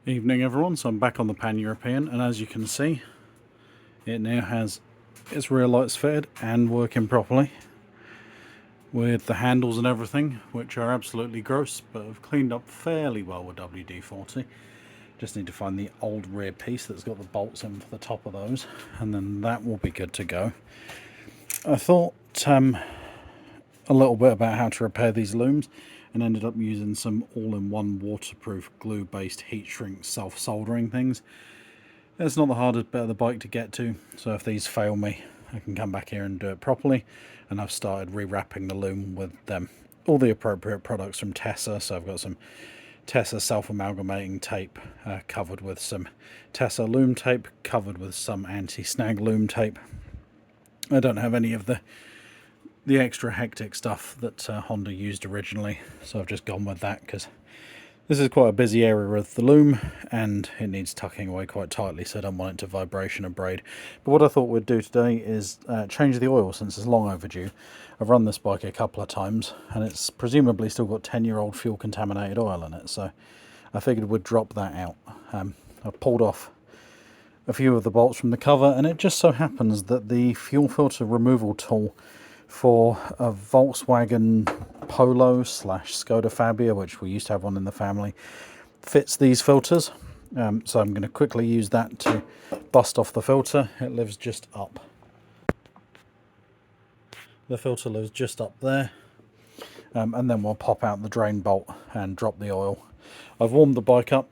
Evening everyone, so I'm back on the Pan-European, and as you can see it now has its rear lights fitted and working properly with the handles and everything, which are absolutely gross but have cleaned up fairly well with WD-40. Just need to find the old rear piece that's got the bolts in for the top of those, and then that will be good to go. I thought a little bit about how to repair these looms and ended up using some all-in-one waterproof glue-based heat shrink self-soldering things. It's not the hardest bit of the bike to get to, so if these fail me I can come back here and do it properly. And I've started rewrapping the loom with all the appropriate products from Tessa. So I've got some Tessa self-amalgamating tape covered with some Tessa loom tape, covered with some anti-snag loom tape. I don't have any of the extra hectic stuff that Honda used originally, so I've just gone with that because this is quite a busy area with the loom and it needs tucking away quite tightly, so I don't want it to vibration abrade. But what I thought we'd do today is change the oil, since it's long overdue. I've run this bike a couple of times and it's presumably still got 10-year-old fuel contaminated oil in it, so I figured we'd drop that out. I've pulled off a few of the bolts from the cover, and it just so happens that the fuel filter removal tool for a Volkswagen Polo / Skoda Fabia, which we used to have one in the family, fits these filters. So I'm going to quickly use that to bust off the filter. It lives just up. The filter lives just up there. And then we'll pop out the drain bolt and drop the oil. I've warmed the bike up.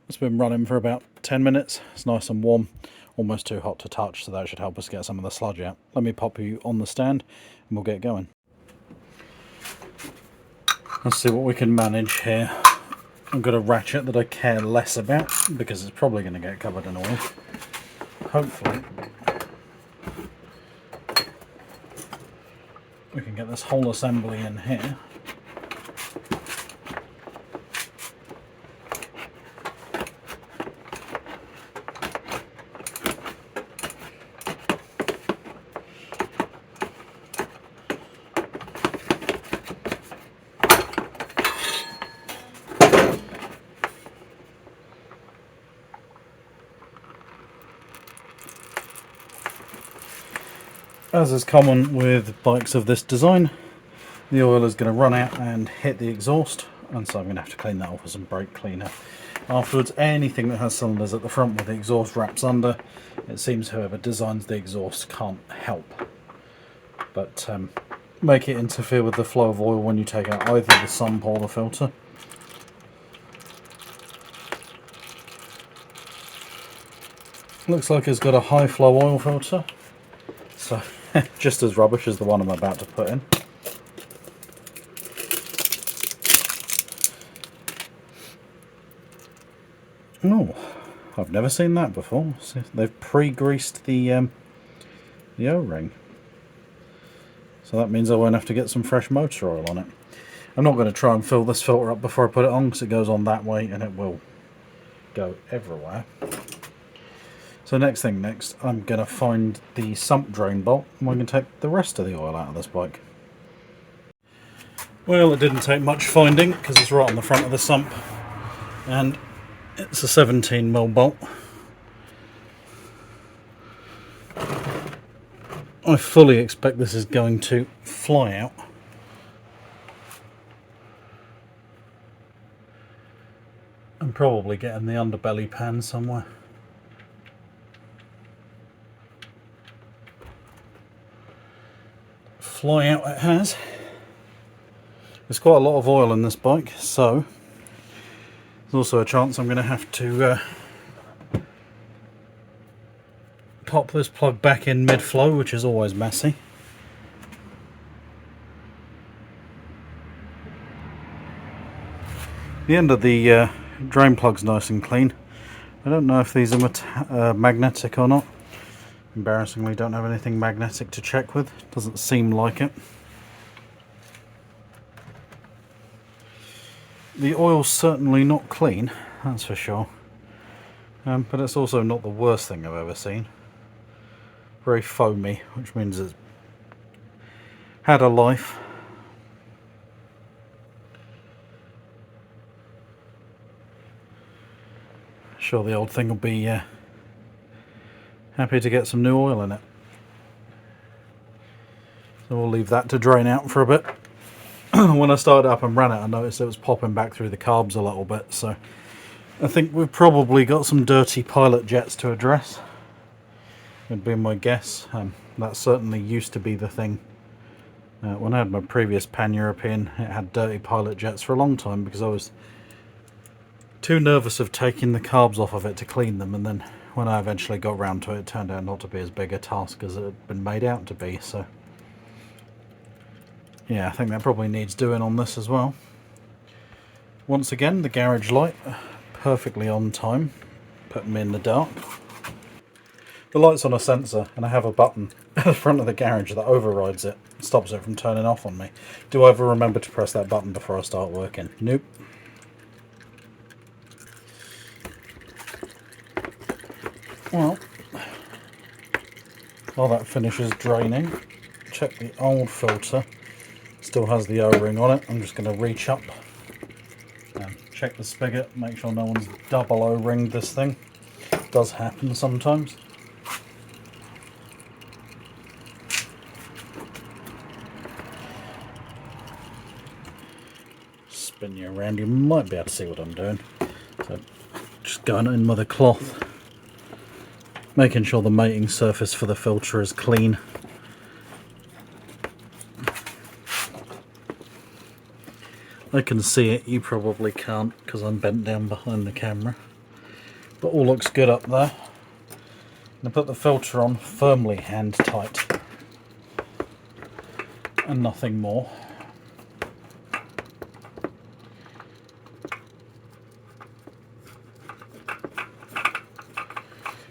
It's been running for about 10 minutes. It's nice and warm. Almost too hot to touch, so that should help us get some of the sludge out. Let me pop you on the stand and we'll get going. Let's see what we can manage here. I've got a ratchet that I care less about because it's probably going to get covered in oil. Hopefully we can get this whole assembly in here. As is common with bikes of this design, the oil is going to run out and hit the exhaust, and so I'm going to have to clean that off with some brake cleaner. Afterwards, anything that has cylinders at the front where the exhaust wraps under, it seems whoever designs the exhaust can't help but make it interfere with the flow of oil when you take out either the sump or the filter. Looks like it's got a high flow oil filter, so just as rubbish as the one I'm about to put in. Oh, I've never seen that before. See, they've pre-greased the O-ring. So that means I won't have to get some fresh motor oil on it. I'm not going to try and fill this filter up before I put it on, because it goes on that way and it will go everywhere. So next, I'm going to find the sump drain bolt and we're going to take the rest of the oil out of this bike. Well, it didn't take much finding because it's right on the front of the sump and it's a 17mm bolt. I fully expect this is going to fly out. And probably get in the underbelly pan somewhere. Fly out it has. There's quite a lot of oil in this bike, so there's also a chance I'm going to have to pop this plug back in mid-flow, which is always messy. The end of the drain plug's nice and clean. I don't know if these are magnetic or not. Embarrassingly, don't have anything magnetic to check with. Doesn't seem like it. The oil's certainly not clean, that's for sure. But it's also not the worst thing I've ever seen. Very foamy, which means it's had a life. Sure, the old thing will be happy to get some new oil in it. So we'll leave that to drain out for a bit. When I started up and ran it, I noticed it was popping back through the carbs a little bit, so I think we've probably got some dirty pilot jets to address, would be my guess. That certainly used to be the thing. When I had my previous Pan-European, it had dirty pilot jets for a long time because I was too nervous of taking the carbs off of it to clean them, and then when I eventually got round to it, it turned out not to be as big a task as it had been made out to be. So yeah, I think that probably needs doing on this as well. Once again, the garage light, perfectly on time, putting me in the dark. The light's on a sensor, and I have a button at the front of the garage that overrides it, stops it from turning off on me. Do I ever remember to press that button before I start working? Nope. Well, while that finishes draining, check the old filter. Still has the O-ring on it. I'm just going to reach up and check the spigot, make sure no one's double O-ringed this thing. It does happen sometimes. Spin you around, you might be able to see what I'm doing. So just going in with a cloth, making sure the mating surface for the filter is clean. I can see it, you probably can't because I'm bent down behind the camera. But all looks good up there. I'm going to put the filter on firmly hand tight and nothing more.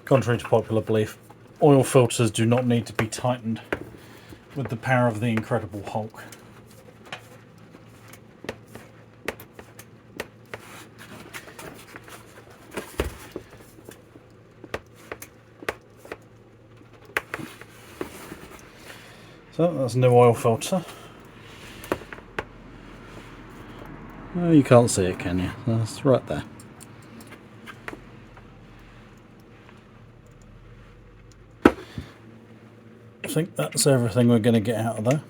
Contrary to popular belief, oil filters do not need to be tightened with the power of the Incredible Hulk. So that's a new oil filter. Oh, you can't see it, can you? That's right there. I think that's everything we're going to get out of there.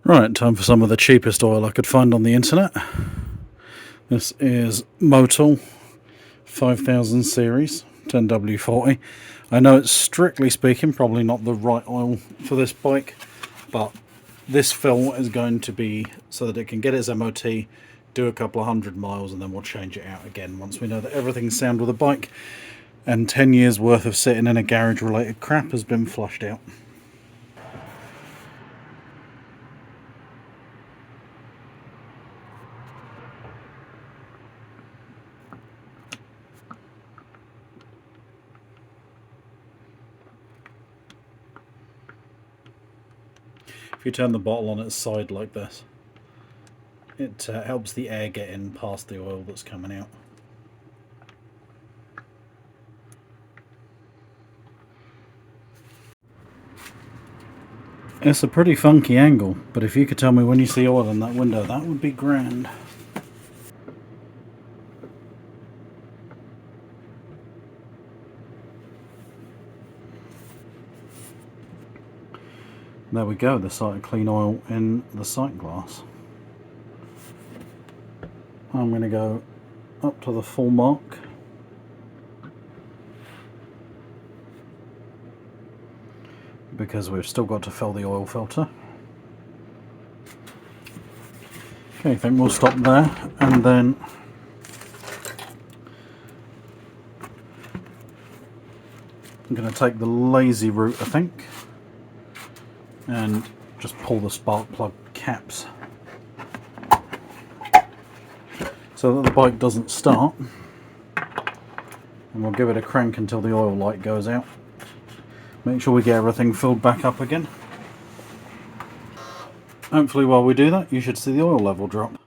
Right, time for some of the cheapest oil I could find on the internet. This is Motul 5000 series 10W40. I know it's strictly speaking probably not the right oil for this bike, but this fill is going to be so that it can get its MOT, do a couple of 100 miles, and then we'll change it out again once we know that everything's sound with the bike and 10 years worth of sitting in a garage related crap has been flushed out. If you turn the bottle on its side like this, it helps the air get in past the oil that's coming out. It's a pretty funky angle, but if you could tell me when you see oil in that window, that would be grand. There we go, the sight of clean oil in the sight glass. I'm going to go up to the full mark. Because we've still got to fill the oil filter. Okay, I think we'll stop there, and then I'm going to take the lazy route, I think, and just pull the spark plug caps so that the bike doesn't start. And And we'll give it a crank until the oil light goes out. Make sure we get everything filled back up again. Hopefully while we do that, you should see the oil level drop.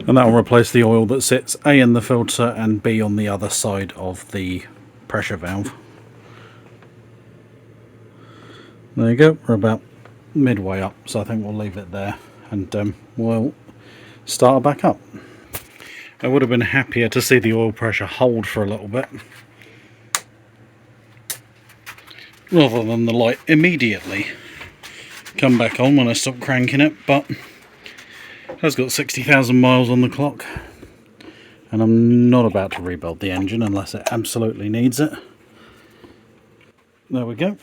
And that will replace the oil that sits A in the filter and B on the other side of the pressure valve. There you go, we're about midway up, so I think we'll leave it there and we'll start it back up. I would have been happier to see the oil pressure hold for a little bit, rather than the light immediately come back on when I stop cranking it, but it has got 60,000 miles on the clock, and I'm not about to rebuild the engine unless it absolutely needs it. There we go.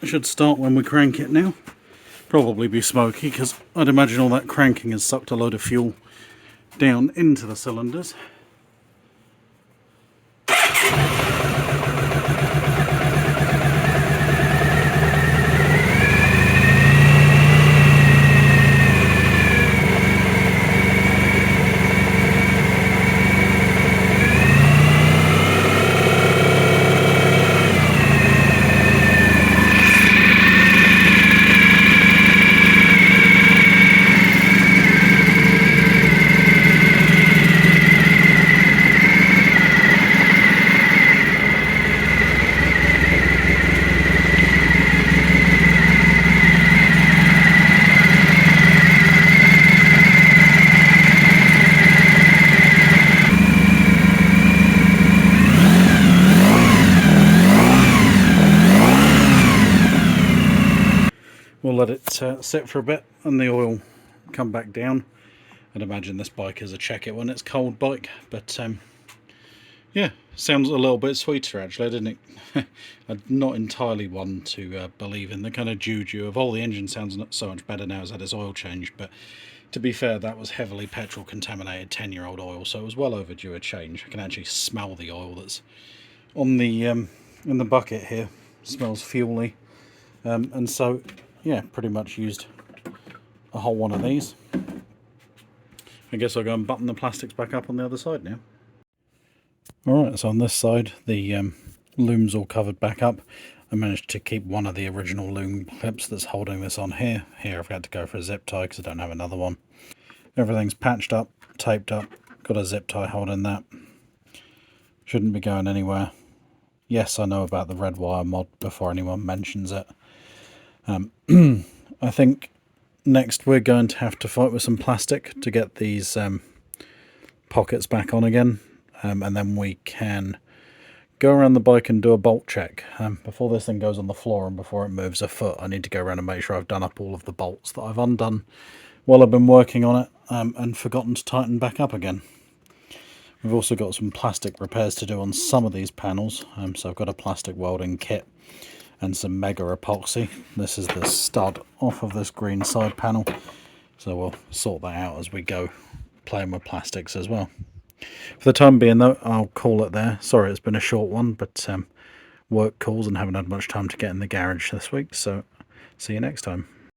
It should start when we crank it now. Probably be smoky because I'd imagine all that cranking has sucked a load of fuel down into the cylinders. We'll let it sit for a bit and the oil come back down. I'd imagine this bike is a check it when it's cold bike, but yeah, sounds a little bit sweeter actually, didn't it? I'm not entirely one to believe in the kind of juju of, oh, the engine sounds not so much better now it's had its oil changed, but to be fair, that was heavily petrol contaminated 10-year-old oil, so it was well overdue a change. I can actually smell the oil that's on the in the bucket here. It smells fuely, and so yeah, pretty much used a whole one of these. I guess I'll go and button the plastics back up on the other side now. Alright, so on this side the loom's all covered back up. I managed to keep one of the original loom clips that's holding this on here. Here I've had to go for a zip tie because I don't have another one. Everything's patched up, taped up, got a zip tie holding that. Shouldn't be going anywhere. Yes, I know about the red wire mod before anyone mentions it. I think next we're going to have to fight with some plastic to get these pockets back on again, and then we can go around the bike and do a bolt check. Before this thing goes on the floor and before it moves a foot, I need to go around and make sure I've done up all of the bolts that I've undone while I've been working on it and forgotten to tighten back up again. We've also got some plastic repairs to do on some of these panels, so I've got a plastic welding kit and some mega epoxy. This is the stud off of this green side panel, so we'll sort that out as we go, playing with plastics as well. For the time being though, I'll call it there. Sorry it's been a short one, but work calls and haven't had much time to get in the garage this week, so see you next time.